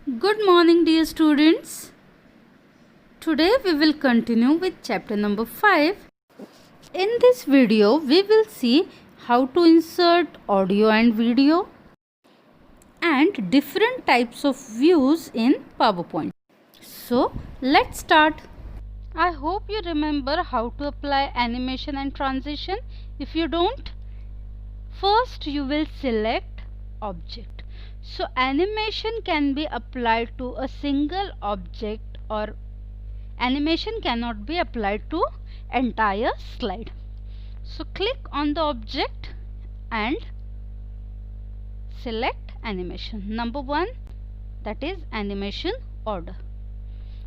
Good morning, dear students. Today we will continue with chapter number 5. In this video, we will see how to insert audio and video and different types of views in PowerPoint. So, let's start. I hope you remember how to apply animation and transition. If you don't, first you will select object. So animation can be applied to a single object, or animation cannot be applied to entire slide. So click on the object and select animation. Number 1, that is animation order.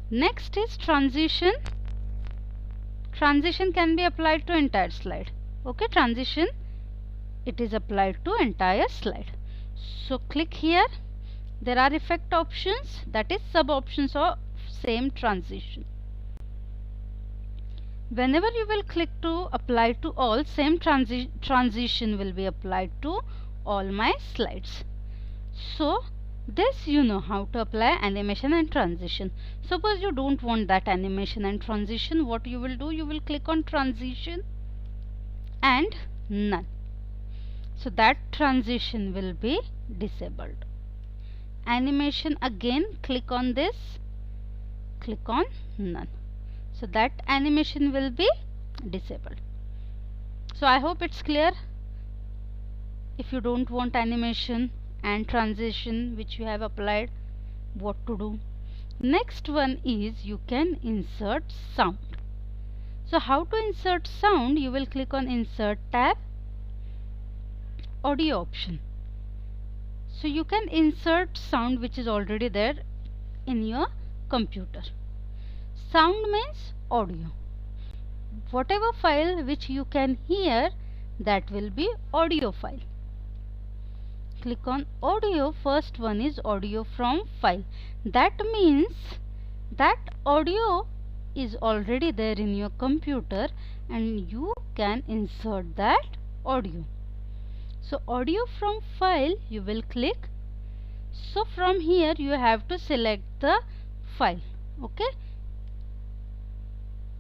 Next is transition. Transition can be applied to entire slide. Okay, transition, it is applied to entire slide. So click here. There are effect options, that is sub options of same transition. Whenever you will click to apply to all, same transition will be applied to all my slides. So this you know how to apply animation and transition. Suppose you don't want that animation and transition, what you will do, you will click on transition and none. So that transition will be disabled. Animation, again click on this, click on none. So that animation will be disabled. So I hope it's clear. If you don't want animation and transition which you have applied, what to do. Next one is you can insert sound. So how to insert sound? You will click on insert tab, audio option. So you can insert sound which is already there in your computer. Sound means audio. Whatever file which you can hear, that will be audio file. Click on audio. First one is audio from file. That means that audio is already there in your computer and you can insert that audio. So audio from file, you will click. So from here you have to select the file. Okay,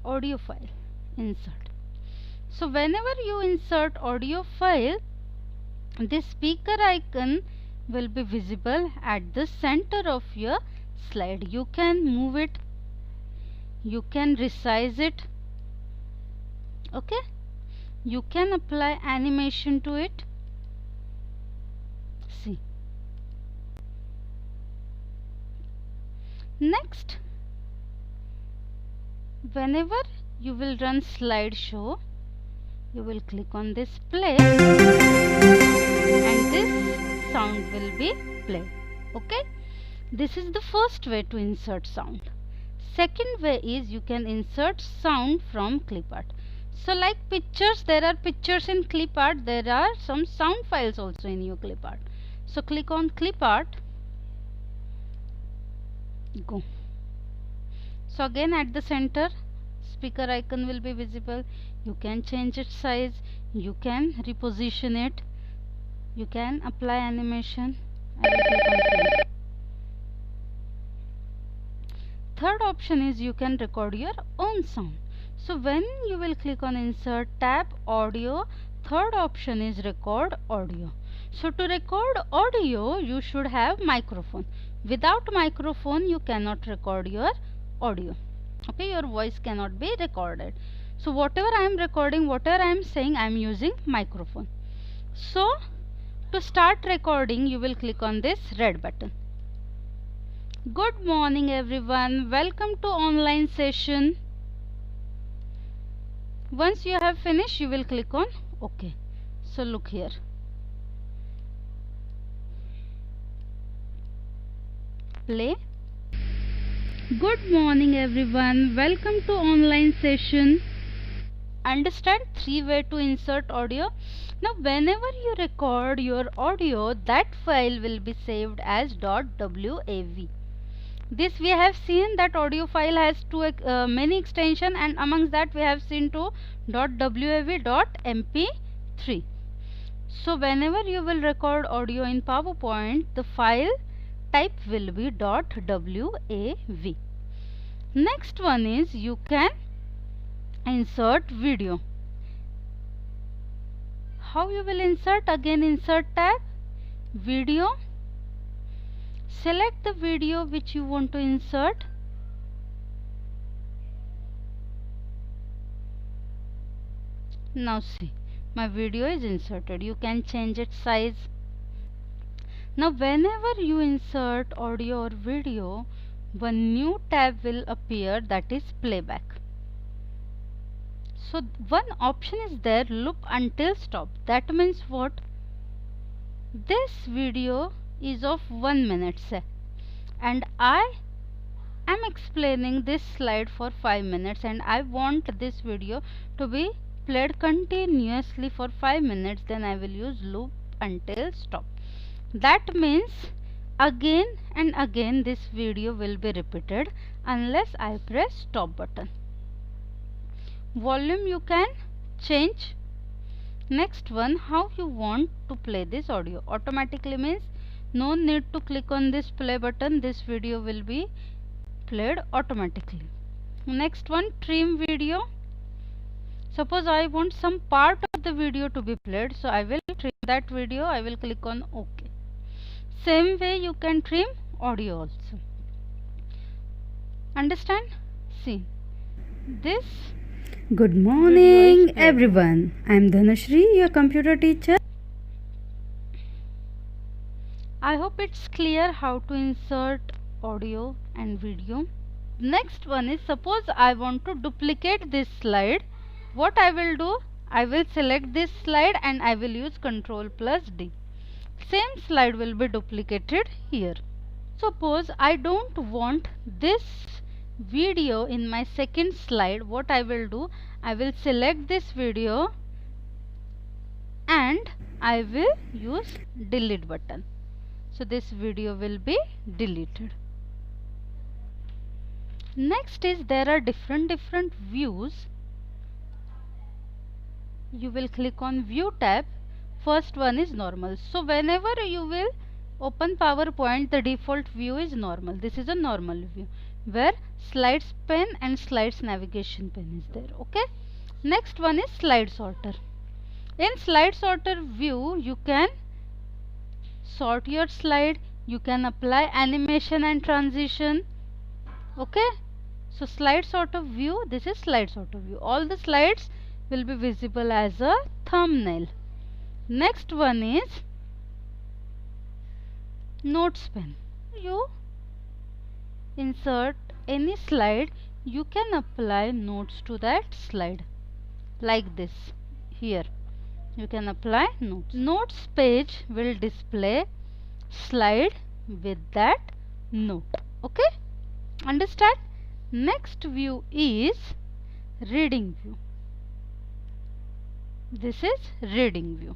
audio file, insert. So whenever you insert audio file, this speaker icon will be visible at the center of your slide. You can move it, you can resize it. Okay, you can apply animation to it. See. Next, whenever you will run slideshow, you will click on this play and this sound will be played. Okay, this is the first way to insert sound. Second way is you can insert sound from clip art. So like pictures, there are pictures in clip art, there are some sound files also in your clip art. So click on clip art, go. So again at the center speaker icon will be visible. You can change its size, you can reposition it, you can apply animation. I will click on play. Third option is you can record your own sound. So when you will click on insert tab, audio, third option is record audio. So to record audio, you should have microphone. Without microphone, you cannot record your audio. Okay, your voice cannot be recorded. So whatever I am recording, whatever I am saying, I am using microphone. So to start recording, you will click on this red button. Good morning everyone, welcome to online session. Once you have finished, you will click on OK. So look here. Play. Good morning everyone, welcome to online session. Understand 3 way to insert audio. Now whenever you record your audio, that file will be saved as .wav. This we have seen that audio file has many extension, and amongst that we have seen to .wav, .mp3. So whenever you will record audio in PowerPoint, the file type will be .wav. Next one is you can insert video. How you will insert? Again insert tab, video, select the video which you want to insert. Now see, my video is inserted. You can change its size. Now whenever you insert audio or video, one new tab will appear, that is playback. So one option is there, loop until stop. That means what? This video is of 1 minute say, and I am explaining this slide for 5 minutes, and I want this video to be played continuously for 5 minutes. Then I will use loop until stop. That means again and again this video will be repeated unless I press stop button. Volume you can change. Next one, how you want to play this audio. Automatically means no need to click on this play button. This video will be played automatically. Next one, trim video. Suppose I want some part of the video to be played, so I will trim that video. I will click on OK. Same way you can trim audio also. Understand? See, this. Good morning everyone. I am Dhanashri, your computer teacher. I hope it's clear how to insert audio and video. Next one is, suppose I want to duplicate this slide. What I will do? I will select this slide and I will use Ctrl+D. Same slide will be duplicated here. Suppose I don't want this video in my second slide. What I will do? I will select this video and I will use delete button. So this video will be deleted. Next is, there are different views. You will click on view tab. First one is normal. So whenever you will open PowerPoint, the default view is normal. This is a normal view where slides pane and slides navigation pane is there. Okay. Next one is slide sorter. In slide sorter view, you can sort your slide. You can apply animation and transition. Okay. So slide sorter view, this is slide sorter view. All the slides will be visible as a thumbnail. Next one is notes pane. You insert any slide, you can apply notes to that slide like this. Here you can apply notes. Notes page will display slide with that note. Okay, understand? Next view is reading view. This is reading view.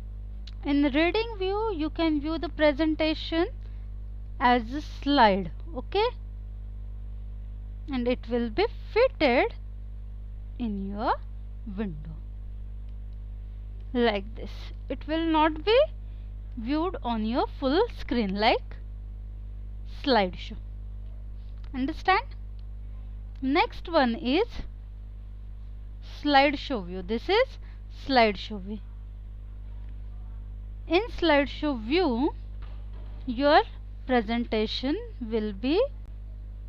In reading view, you can view the presentation as a slide. Okay, and it will be fitted in your window like this. It will not be viewed on your full screen like slideshow. Understand? Next one is slideshow view. This is slideshow view. In slideshow view, your presentation will be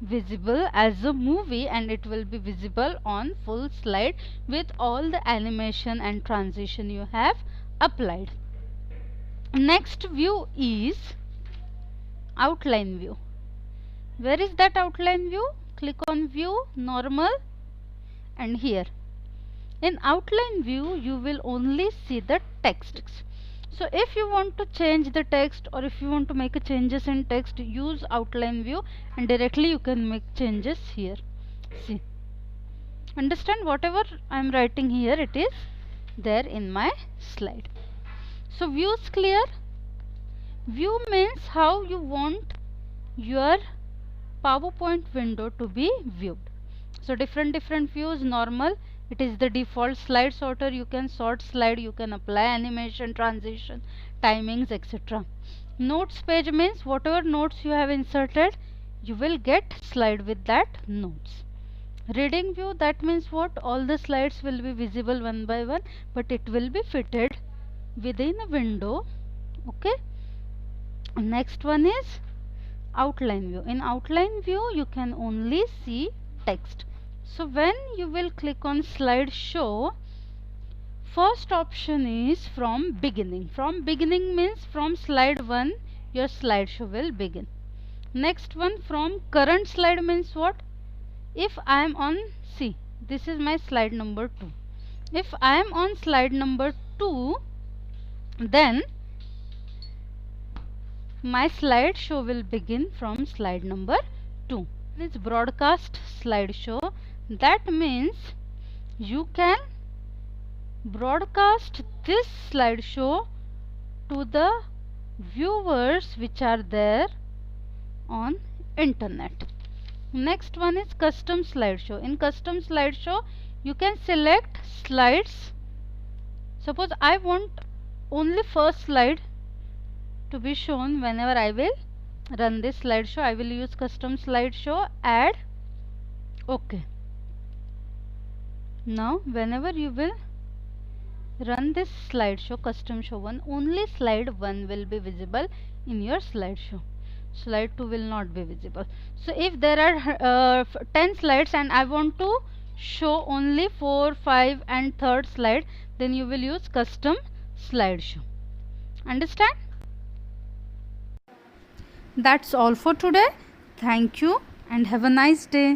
visible as a movie and it will be visible on full slide with all the animation and transition you have applied. Next view is outline view. Where is that outline view? Click on view, normal, and here. In outline view, you will only see the text. So if you want to change the text or if you want to make changes in text, use outline view and directly you can make changes here. See, understand? Whatever I am writing here, it is there in my slide. So views clear. View means how you want your PowerPoint window to be viewed. So different views, normal, It is the default slide sorter. You can sort slide, you can apply animation, transition, timings, etc. Notes page means whatever notes you have inserted, you will get slide with that notes. Reading view, that means what? All the slides will be visible one by one, but it will be fitted within a window. Okay. Next one is outline view. In outline view, you can only see text. So when you will click on slide show, first option is from beginning. From beginning means from slide 1 your slideshow will begin. Next one, from current slide means what? If I am on, see, this is my slide number 2. If I am on slide number 2, then my slideshow will begin from slide number 2. This broadcast slideshow, that means you can broadcast this slideshow to the viewers which are there on internet. Next one is custom slideshow. In custom slideshow, you can select slides. Suppose I want only first slide to be shown whenever I will run this slideshow. I will use custom slideshow, add, OK. Now whenever you will run this slideshow, custom show 1, only slide 1 will be visible in your slideshow. Slide 2 will not be visible. So if there are 10 slides and I want to show only 4, 5 and third slide, then you will use custom slideshow. Understand? That's all for today. Thank you and have a nice day.